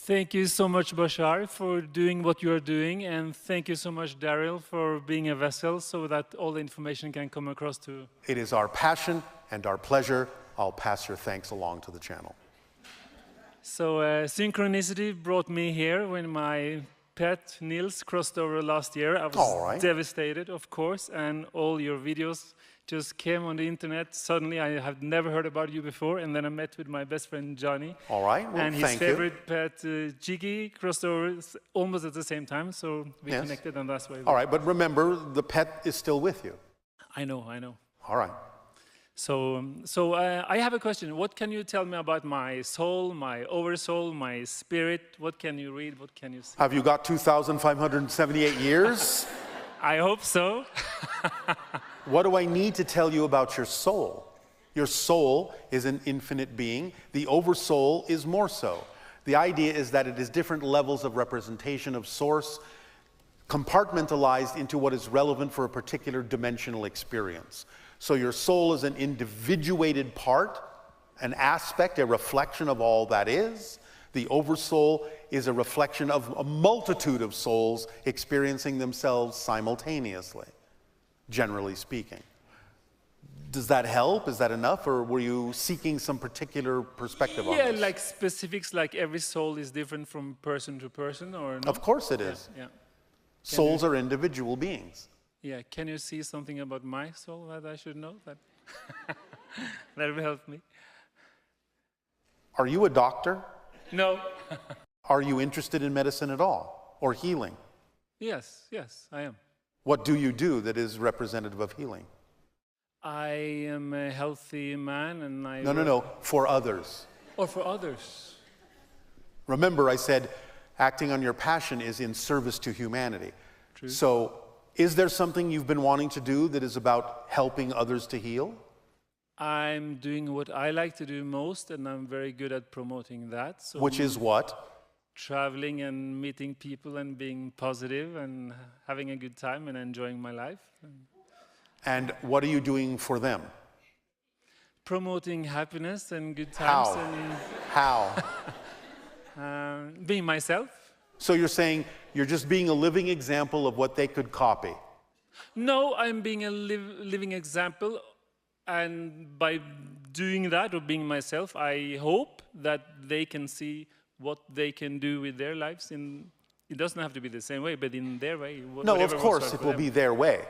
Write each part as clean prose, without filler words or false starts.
Thank you so much, Bashar, for doing what you are doing, and thank you so much, Daryl, for being a vessel so that all the information can come across to... It is our passion and our pleasure. I'll pass your thanks along to the channel. So synchronicity brought me here when my pet, Nils, crossed over last year. I was devastated, of course, and all your videos just came on the internet. Suddenly, I have never heard about you before, and then I met with my best friend, Johnny. All right, well, and his favorite pet, Jiggy, crossed over almost at the same time, so we connected, and that's why. All right, but remember, the pet is still with you. I know, I know. All right. So I have a question. What can you tell me about my soul, my oversoul, my spirit? What can you read? What can you see? Have you got 2,578 years? I hope so. What do I need to tell you about your soul? Your soul is an infinite being. The oversoul is more so. The idea is that it is different levels of representation of source, compartmentalized into what is relevant for a particular dimensional experience. So your soul is an individuated part, an aspect, a reflection of all that is. The oversoul is a reflection of a multitude of souls experiencing themselves simultaneously, generally speaking. Does that help? Is that enough? Or were you seeking some particular perspective on this? Yeah, like specifics, like every soul is different from person to person, or no? Of course it is. Yeah. Souls are individual beings. Yeah, can you see something about my soul that I should know? That will help me. Are you a doctor? No. Are you interested in medicine at all, or healing? Yes, yes, I am. What do you do that is representative of healing? I am a healthy man, and I... No, for others. Or for others. Remember, I said acting on your passion is in service to humanity. True. So, is there something you've been wanting to do that is about helping others to heal? I'm doing what I like to do most, and I'm very good at promoting that. So which is what? Traveling and meeting people and being positive and having a good time and enjoying my life. And what are you doing for them? Promoting happiness and good times. How? Being myself. So you're saying you're just being a living example of what they could copy? No, I'm being a living example, and by doing that or being myself, I hope that they can see what they can do with their lives. It doesn't have to be the same way, but in their way. No, of course it will be their way.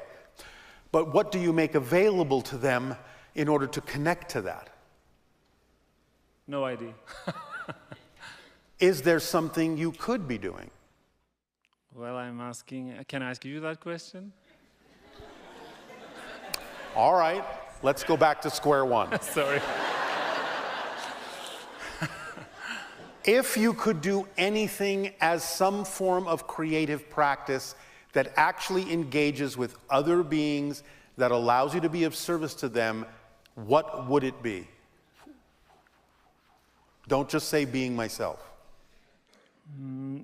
But what do you make available to them in order to connect to that? No idea. Is there something you could be doing? Well, I'm asking, can I ask you that question? All right, let's go back to square one. Sorry. If you could do anything as some form of creative practice that actually engages with other beings, that allows you to be of service to them, what would it be? Don't just say being myself.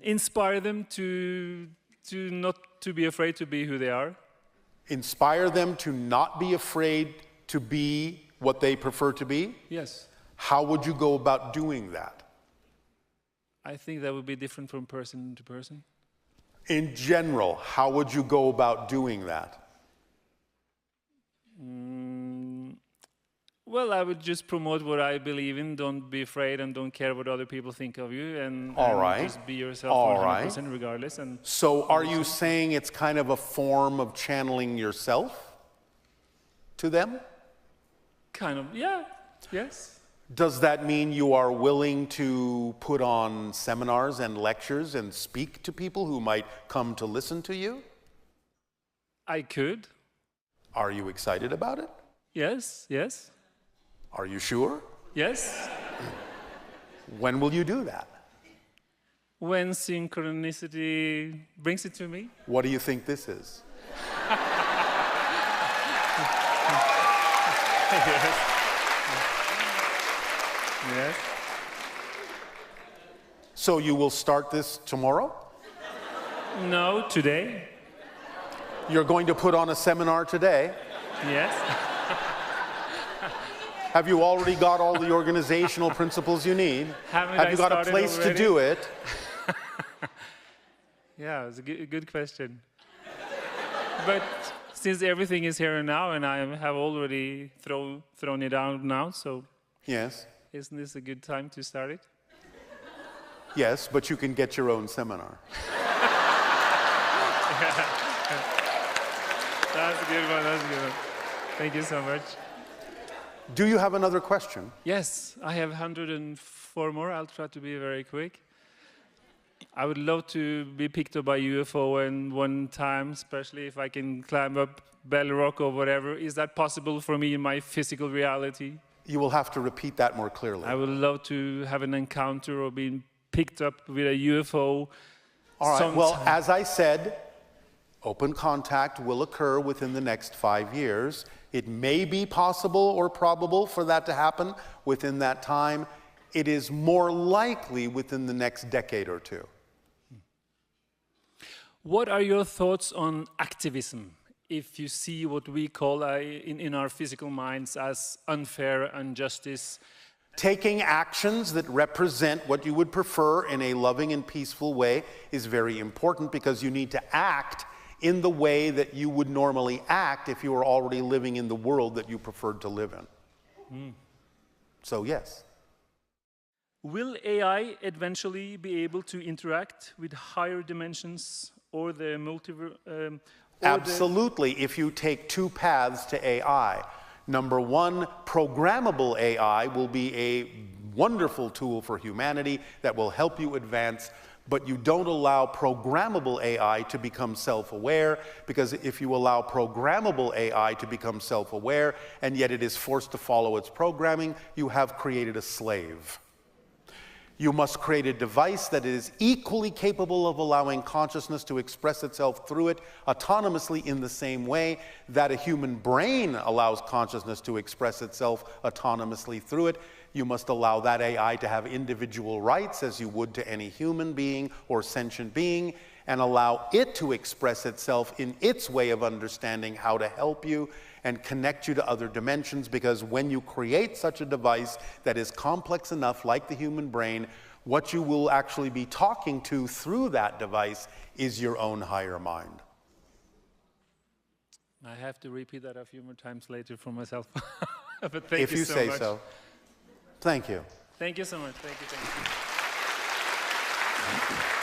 Inspire them to not to be afraid to be who they are. Inspire them to not be afraid to be what they prefer to be? Yes. How would you go about doing that? I think that would be different from person to person. In general, how would you go about doing that? Well, I would just promote what I believe in. Don't be afraid and don't care what other people think of you. And just be yourself 100% regardless. And so are you saying it's kind of a form of channeling yourself to them? Kind of, yeah, yes. Does that mean you are willing to put on seminars and lectures and speak to people who might come to listen to you? I could. Are you excited about it? Yes, yes. Are you sure? Yes. When will you do that? When synchronicity brings it to me. What do you think this is? Yes. Yes. So you will start this tomorrow? No, today. You're going to put on a seminar today? Yes. Have you already got all the organizational principles you need? Have you got a place to do it? Yeah, it's a good question. But since everything is here and now, and I have already thrown it out now, so yes, isn't this a good time to start it? Yes, but you can get your own seminar. That's a good one, that's a good one. Thank you so much. Do you have another question? Yes, I have 104 more. I'll try to be very quick. I would love to be picked up by UFO and one time, especially if I can climb up Bell Rock or whatever. Is that possible for me in my physical reality? You will have to repeat that more clearly. I would love to have an encounter or being picked up with a UFO. All right, well, as I said, open contact will occur within the next 5 years. It may be possible or probable for that to happen within that time. It is more likely within the next decade or two. What are your thoughts on activism? If you see what we call in our physical minds as unfair injustice. Taking actions that represent what you would prefer in a loving and peaceful way is very important, because you need to act in the way that you would normally act if you were already living in the world that you preferred to live in. So yes. Will AI eventually be able to interact with higher dimensions or the multiverse? Absolutely, if you take two paths to AI. Number one, programmable AI will be a wonderful tool for humanity that will help you advance, but you don't allow programmable AI to become self-aware, because if you allow programmable AI to become self-aware and yet it is forced to follow its programming, you have created a slave. You must create a device that is equally capable of allowing consciousness to express itself through it autonomously, in the same way that a human brain allows consciousness to express itself autonomously through it. You must allow that AI to have individual rights as you would to any human being or sentient being, and allow it to express itself in its way of understanding how to help you and connect you to other dimensions, because when you create such a device that is complex enough, like the human brain, what you will actually be talking to through that device is your own higher mind. I have to repeat that a few more times later for myself. But thank if you so say much. so. Thank you. Thank you so much. Thank you.